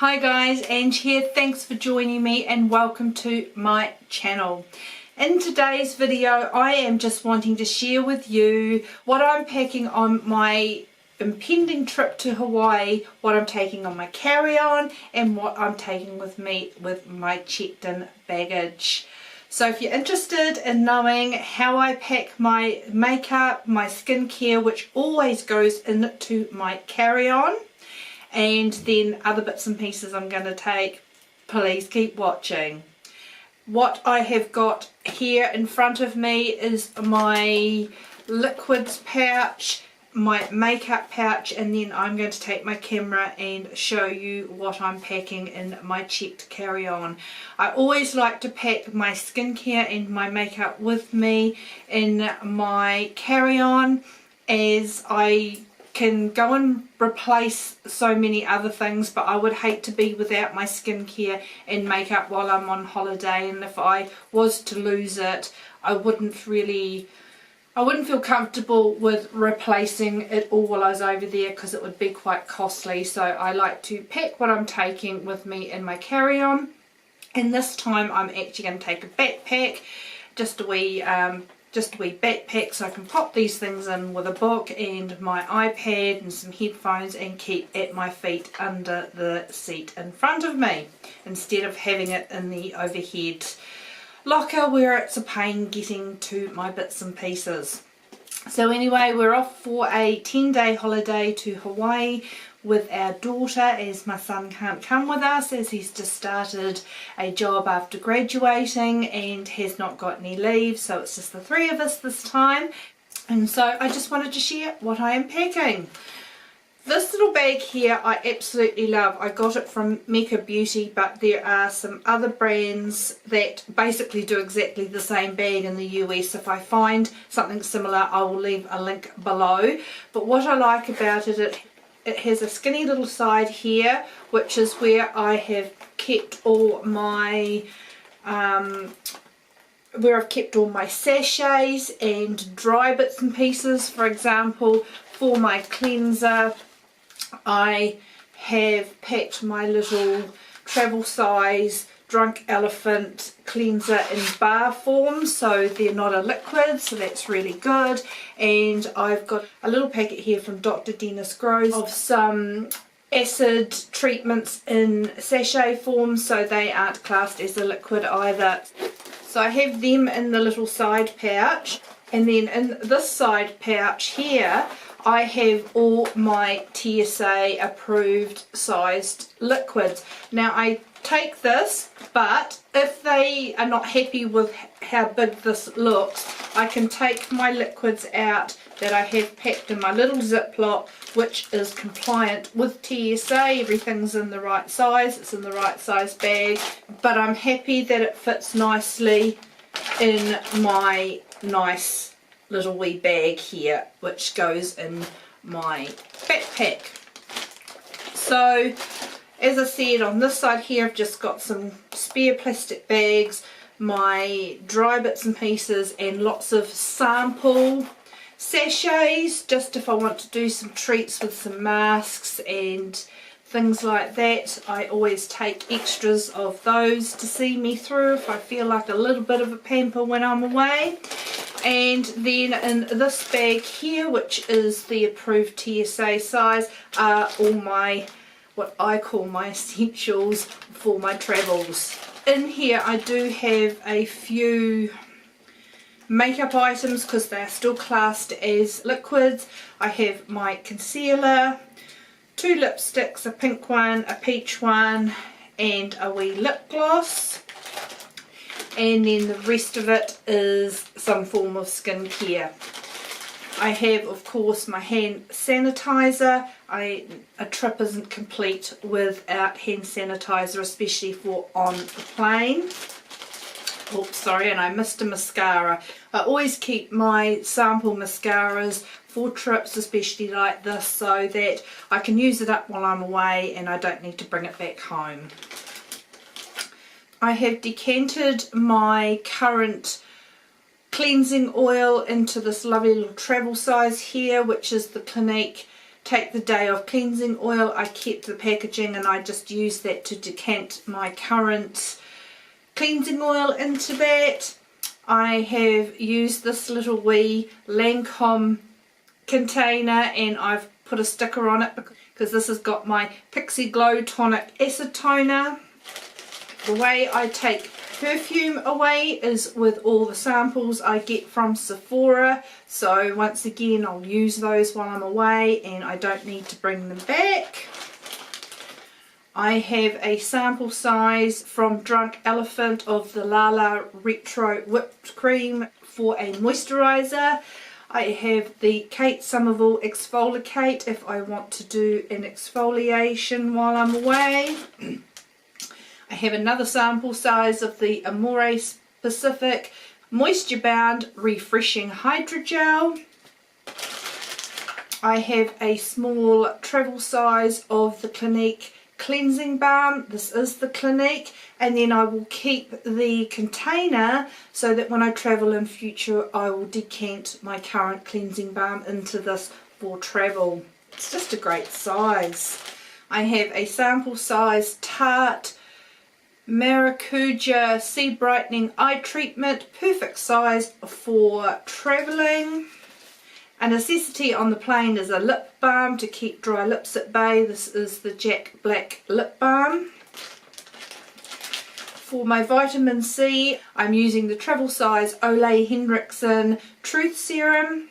Hi guys, Ange here. Thanks for joining me and welcome to my channel. In today's video I am just wanting to share with you what I'm packing on my impending trip to Hawaii, what I'm taking on my carry-on and what I'm taking with me with my checked in baggage. So if you're interested in knowing how I pack my makeup, my skincare, which always goes into my carry-on, and then other bits and pieces I'm going to take, please keep watching. What I have got here in front of me is my liquids pouch, my makeup pouch, and then I'm going to take my camera and show you what I'm packing in my checked carry-on. I always like to pack my skincare and my makeup with me in my carry-on, as I can go and replace so many other things, but I would hate to be without my skincare and makeup while I'm on holiday, and if I was to lose it I wouldn't feel comfortable with replacing it all while I was over there, because it would be quite costly. So I like to pack what I'm taking with me in my carry-on, and this time I'm actually going to take a backpack, just a wee backpack, so I can pop these things in with a book and my iPad and some headphones and keep at my feet under the seat in front of me, instead of having it in the overhead locker where it's a pain getting to my bits and pieces. So anyway, we're off for a 10-day holiday to Hawaii with our daughter, as my son can't come with us as he's just started a job after graduating and has not got any leave, so it's just the three of us this time. And so I just wanted to share what I am packing. This little bag here I absolutely love. I got it from Mecca Beauty, but there are some other brands that basically do exactly the same bag in the US. If I find something similar I will leave a link below. But what I like about it has a skinny little side here, which is where I have kept all my sachets and dry bits and pieces. For example, for my cleanser I have packed my little travel size Drunk Elephant cleanser in bar form, so they're not a liquid, so that's really good. And I've got a little packet here from Dr. Dennis Gross of some acid treatments in sachet form, so they aren't classed as a liquid either. So I have them in the little side pouch, and then in this side pouch here I have all my TSA approved sized liquids. Now I take this, but if they are not happy with how big this looks, I can take my liquids out that I have packed in my little Ziploc, which is compliant with TSA. Everything's in the right size, it's in the right size bag, but I'm happy that it fits nicely in my nice little wee bag here, which goes in my backpack. So as I said, on this side here I've just got some spare plastic bags, my dry bits and pieces, and lots of sample sachets, just if I want to do some treats with some masks and things like that. I always take extras of those to see me through if I feel like a little bit of a pamper when I'm away. And then in this bag here, which is the approved TSA size, are all my, what I call my essentials for my travels. In here I do have a few makeup items because they are still classed as liquids. I have my concealer, 2 lipsticks, a pink one, a peach one, and a wee lip gloss. And then the rest of it is some form of skincare. I have, of course, my hand sanitizer. A trip isn't complete without hand sanitizer, especially for on the plane. Oops, sorry, and I missed a mascara. I always keep my sample mascaras for trips, especially like this, so that I can use it up while I'm away and I don't need to bring it back home. I have decanted my current cleansing oil into this lovely little travel size here, which is the Clinique take the day of cleansing oil, I kept the packaging and I just used that to decant my current cleansing oil into that. I have used this little wee Lancome container and I've put a sticker on it because this has got my Pixie Glow Tonic Acid Toner. The way I take perfume away is with all the samples I get from Sephora, so once again I'll use those while I'm away and I don't need to bring them back. I have a sample size from Drunk Elephant of the Lala Retro Whipped Cream for a moisturiser. I have the Kate Somerville Exfoliate if I want to do an exfoliation while I'm away. I have another sample size of the Amore Pacific Moisture Bound Refreshing Hydrogel. I have a small travel size of the Clinique Cleansing Balm. This is the Clinique, and then I will keep the container so that when I travel in future I will decant my current cleansing balm into this for travel. It's just a great size. I have a sample size Tarte Maracuja Sea Brightening Eye Treatment, perfect size for travelling. A necessity on the plane is a lip balm to keep dry lips at bay. This is the Jack Black Lip Balm. For my vitamin C, I'm using the travel size Ole Henriksen Truth Serum.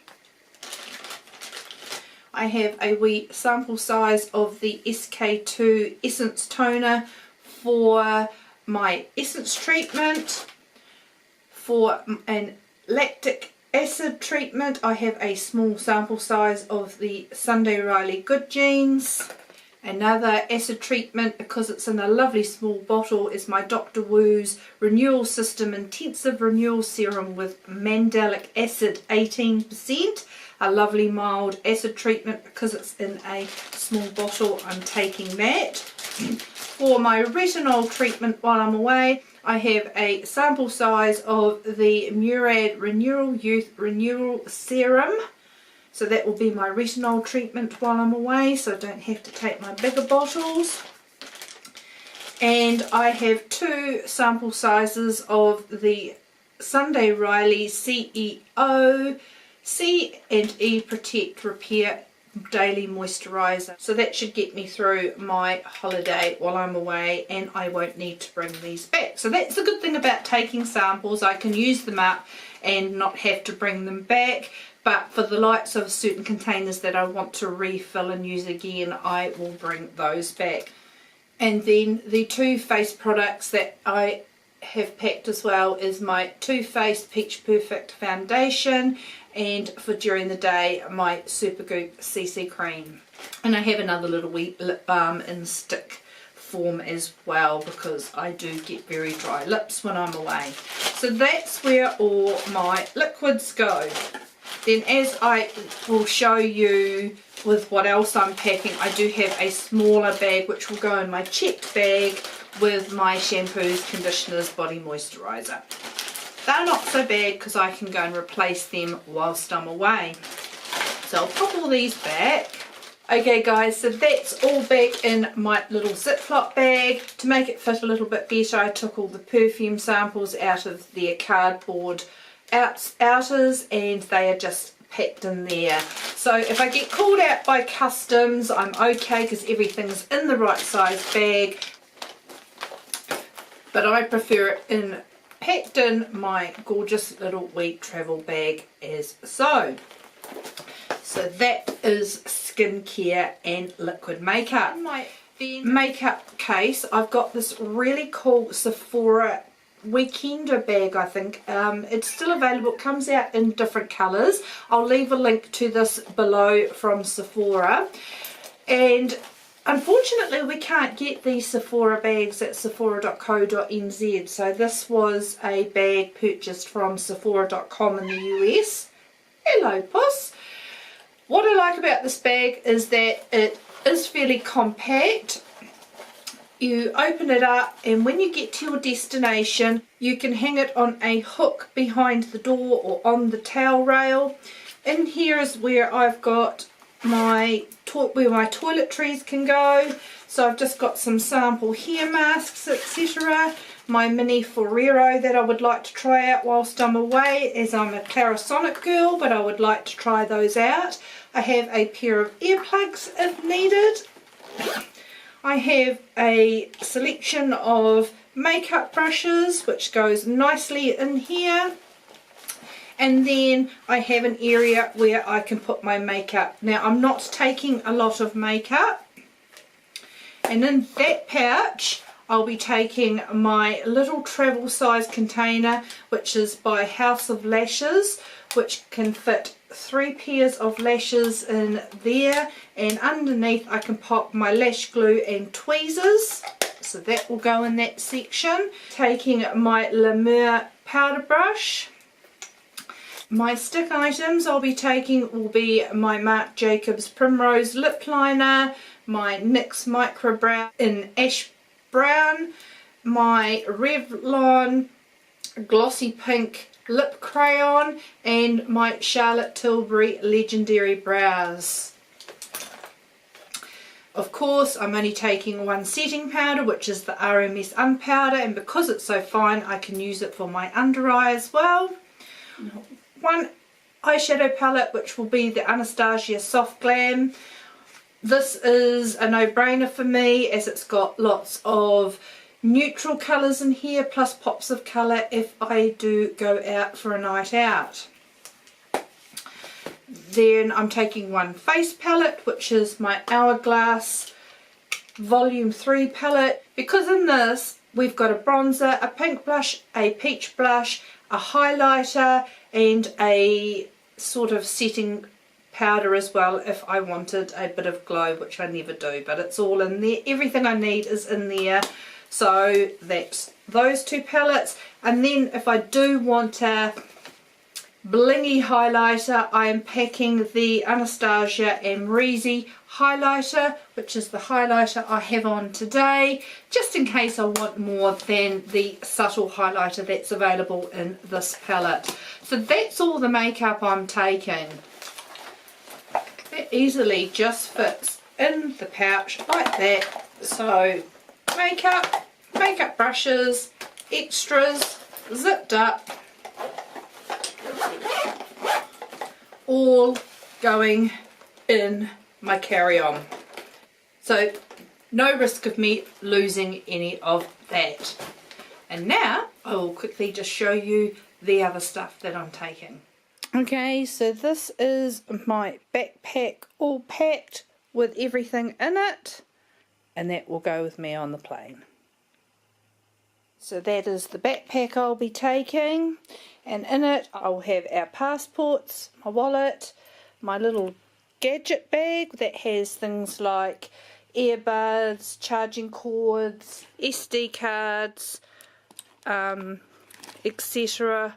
I have a wee sample size of the SK2 Essence Toner for my essence treatment. For an lactic acid treatment, I have a small sample size of the Sunday Riley Good Genes. Another acid treatment, because it's in a lovely small bottle, is my Dr. Wu's Renewal System Intensive Renewal Serum with mandelic acid 18%. A lovely mild acid treatment, because it's in a small bottle, I'm taking that. For my retinol treatment while I'm away, I have a sample size of the Murad Renewal Youth Renewal Serum. So that will be my retinol treatment while I'm away, so I don't have to take my bigger bottles. And I have 2 sample sizes of the Sunday Riley CEO C&E Protect Repair Daily Moisturiser. So that should get me through my holiday while I'm away, and I won't need to bring these back. So that's the good thing about taking samples. I can use them up and not have to bring them back. But for the likes of certain containers that I want to refill and use again, I will bring those back. And then the 2 face products that I have packed as well is my Too Faced Peach Perfect Foundation, and for during the day my Supergoop CC Cream. And I have another little wee lip balm in stick form as well, because I do get very dry lips when I'm away. So that's where all my liquids go. Then, as I will show you with what else I'm packing, I do have a smaller bag which will go in my checked bag with my shampoos, conditioners, body moisturiser. They're not so bad because I can go and replace them whilst I'm away. So I'll pop all these back. Okay guys, so that's all back in my little Ziploc bag. To make it fit a little bit better, I took all the perfume samples out of their cardboard outers, and they are just packed in there. So if I get called out by customs, I'm okay because everything's in the right size bag, but I prefer it packed in my gorgeous little wee travel bag as so. So that is skincare and liquid makeup. In my makeup case, I've got this really cool Sephora Weekender bag, I think. It's still available. It comes out in different colours. I'll leave a link to this below from Sephora. And unfortunately we can't get these Sephora bags at sephora.co.nz, so this was a bag purchased from sephora.com in the US. Hello puss! What I like about this bag is that it is fairly compact. You open it up, and when you get to your destination you can hang it on a hook behind the door or on the towel rail. In here is where I've got my where my toiletries can go. So I've just got some sample hair masks, etc. My mini Ferrero that I would like to try out whilst I'm away, as I'm a Clarisonic girl, but I would like to try those out. I have a pair of earplugs if needed. I have a selection of makeup brushes which goes nicely in here. And then I have an area where I can put my makeup. Now I'm not taking a lot of makeup. And in that pouch I'll be taking my little travel size container, which is by House of Lashes, which can fit 3 pairs of lashes in there, and underneath I can pop my lash glue and tweezers, so that will go in that section. Taking my La Mer powder brush. My stick items I'll be taking will be my Marc Jacobs Primrose Lip Liner, my NYX Micro Brow in Ash Brown, my Revlon Glossy Pink Lip Crayon, and my Charlotte Tilbury Legendary Brows. Of course, I'm only taking one setting powder, which is the RMS Unpowder, and because it's so fine I can use it for my under eye as well. One eyeshadow palette, which will be the Anastasia Soft Glam. This is a no-brainer for me, as it's got lots of neutral colours in here, plus pops of colour if I do go out for a night out. Then I'm taking one face palette, which is my Hourglass Volume 3 palette, because in this we've got a bronzer, a pink blush, a peach blush, a highlighter, and a sort of setting powder as well if I wanted a bit of glow, which I never do, but it's all in there. Everything I need is in there. So that's those two palettes. And then if I do want a blingy highlighter, I am packing the Anastasia Amrezy highlighter, which is the highlighter I have on today, just in case I want more than the subtle highlighter that's available in this palette. So that's all the makeup I'm taking. It easily just fits in the pouch like that. So makeup brushes, extras, zipped up, all going in my carry-on. So no risk of me losing any of that. And now I will quickly just show you the other stuff that I'm taking. Okay, so this is my backpack all packed with everything in it, and that will go with me on the plane. So that is the backpack I'll be taking, and in it I'll have our passports, my wallet, my little gadget bag that has things like earbuds, charging cords, SD cards, etc.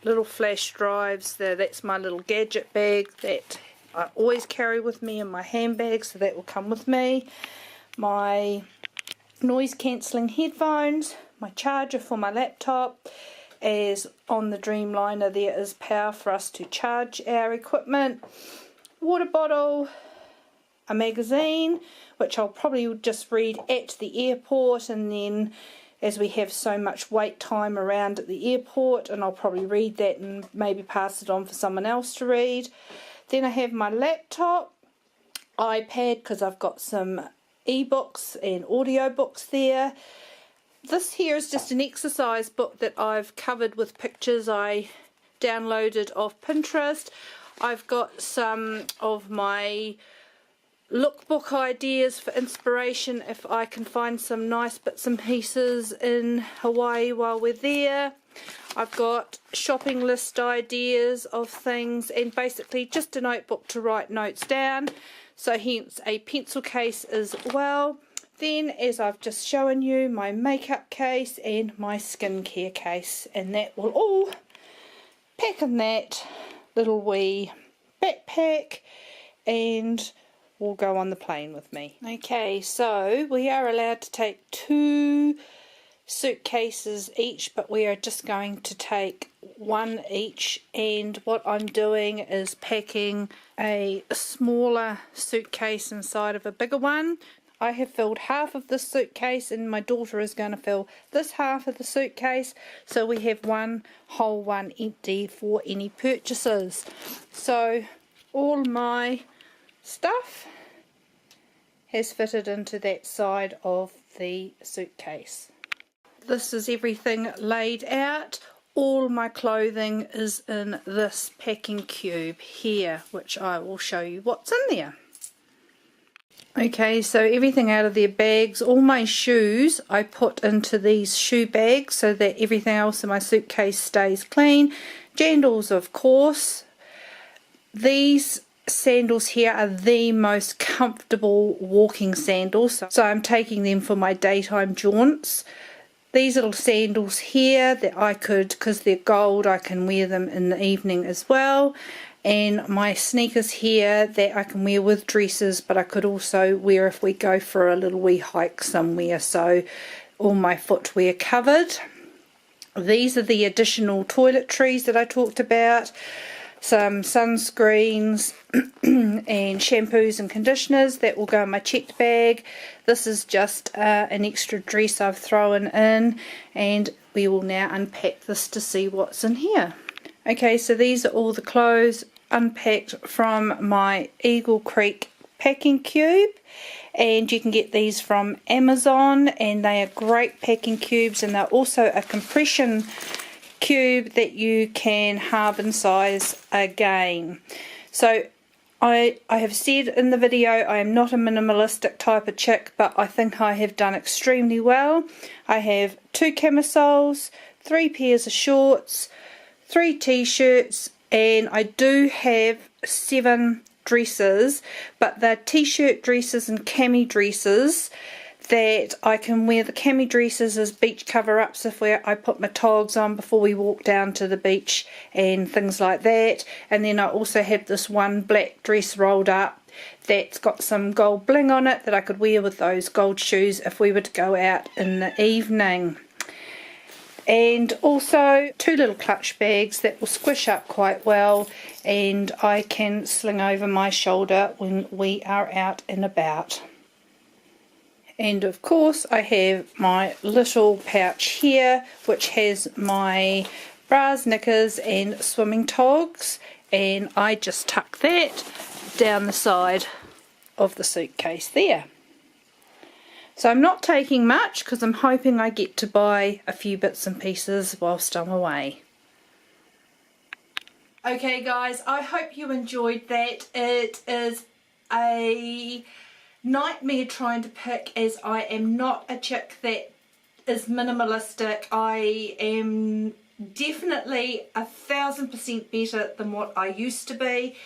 Little flash drives. That's my little gadget bag that I always carry with me in my handbag, so that will come with me. My noise cancelling headphones, my charger for my laptop, as on the Dreamliner there is power for us to charge our equipment, water bottle, a magazine which I'll probably just read at the airport, and then as we have so much wait time around at the airport, and I'll probably read that and maybe pass it on for someone else to read. Then I have my laptop, iPad, because I've got some ebooks and audiobooks there. This here is just an exercise book that I've covered with pictures I downloaded off Pinterest. I've got some of my lookbook ideas for inspiration if I can find some nice bits and pieces in Hawaii while we're there. I've got shopping list ideas of things, and basically just a notebook to write notes down, so hence a pencil case as well. Then, as I've just shown you, my makeup case and my skincare case, and that will all pack in that little wee backpack and will go on the plane with me. Okay, so we are allowed to take 2 suitcases each, but we are just going to take one each, and what I'm doing is packing a smaller suitcase inside of a bigger one. I have filled half of this suitcase and my daughter is going to fill this half of the suitcase, so we have one whole one empty for any purchases. So all my stuff has fitted into that side of the suitcase. This is everything laid out. All my clothing is in this packing cube here, which I will show you what's in there. Okay, so everything out of their bags, all my shoes I put into these shoe bags so that everything else in my suitcase stays clean. Jandals, of course. These sandals here are the most comfortable walking sandals, so I'm taking them for my daytime jaunts. These little sandals here that I could, because they're gold, I can wear them in the evening as well. And my sneakers here that I can wear with dresses, but I could also wear if we go for a little wee hike somewhere. So all my footwear covered. These are the additional toiletries that I talked about. Some sunscreens and shampoos and conditioners that will go in my checked bag. This is just an extra dress I've thrown in, and we will now unpack this to see what's in here. Okay, so these are all the clothes unpacked from my Eagle Creek packing cube, and you can get these from Amazon, and they are great packing cubes, and they're also a compression cube that you can halve in size again. So I have said in the video I am not a minimalistic type of chick, but I think I have done extremely well. I have 2 camisoles, 3 pairs of shorts, 3 t-shirts, and I do have 7 dresses, but they're t-shirt dresses and cami dresses that I can wear. The cami dresses as beach cover-ups if I put my togs on before we walk down to the beach and things like that. And then I also have this one black dress rolled up that's got some gold bling on it that I could wear with those gold shoes if we were to go out in the evening. And also 2 little clutch bags that will squish up quite well and I can sling over my shoulder when we are out and about. And of course I have my little pouch here which has my bras, knickers and swimming togs, and I just tuck that down the side of the suitcase there. So I'm not taking much because I'm hoping I get to buy a few bits and pieces whilst I'm away. Okay guys, I hope you enjoyed that. It is a nightmare trying to pick, as I am not a chick that is minimalistic. I am definitely 1000% better than what I used to be.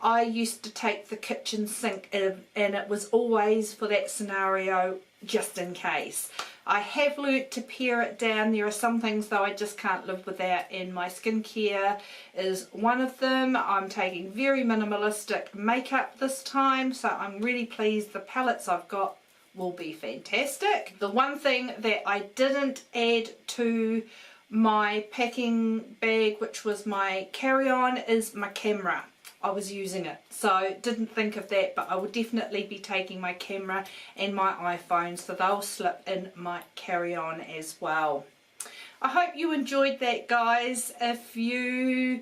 I used to take the kitchen sink in, and it was always for that scenario, just in case. I have learnt to pare it down. There are some things though I just can't live without, and my skincare is one of them. I'm taking very minimalistic makeup this time, so I'm really pleased. The palettes I've got will be fantastic. The one thing that I didn't add to my packing bag, which was my carry-on, is my camera. I was using it, so didn't think of that, but I will definitely be taking my camera and my iPhone, so they'll slip in my carry-on as well. I hope you enjoyed that, guys. If you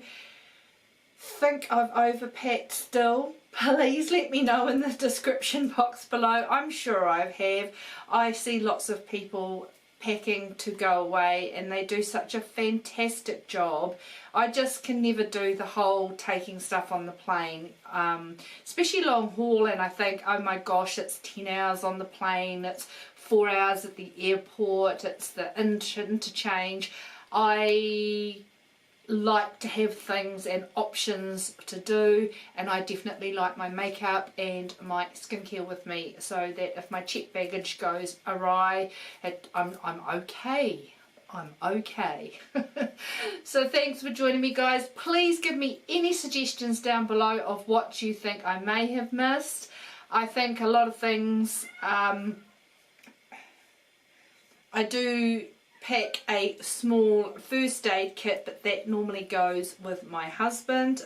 think I've overpacked still, please let me know in the description box below. I'm sure I have. I see lots of people packing to go away and they do such a fantastic job. I just can never do the whole taking stuff on the plane, especially long haul, and I think, oh my gosh, it's 10 hours on the plane, it's 4 hours at the airport, it's the interchange. I like to have things and options to do, and I definitely like my makeup and my skincare with me, so that if my checked baggage goes awry, I'm okay. I'm okay. So thanks for joining me, guys. Please give me any suggestions down below of what you think I may have missed. I think a lot of things I do pack a small first aid kit, but that normally goes with my husband.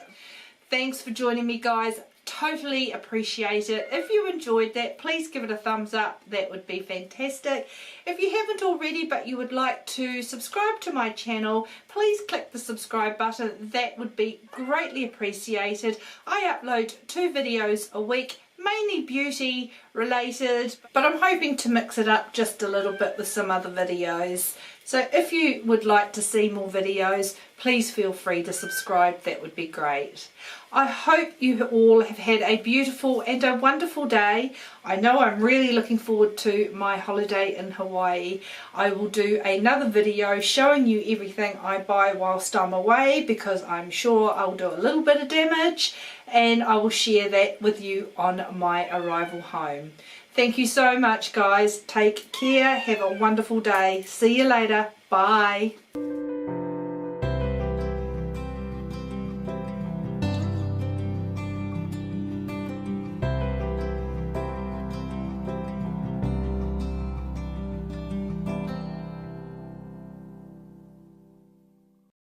Thanks for joining me, guys. Totally appreciate it. If you enjoyed that, please give it a thumbs up. That would be fantastic. If you haven't already but you would like to subscribe to my channel, please click the subscribe button. That would be greatly appreciated. I upload 2 videos a week, mainly beauty related, but I'm hoping to mix it up just a little bit with some other videos. So if you would like to see more videos, please feel free to subscribe. That would be great. I hope you all have had a beautiful and a wonderful day. I know I'm really looking forward to my holiday in Hawaii. I will do another video showing you everything I buy whilst I'm away, because I'm sure I'll do a little bit of damage, and I will share that with you on my arrival home. Thank you so much, guys. Take care. Have a wonderful day. See you later. Bye.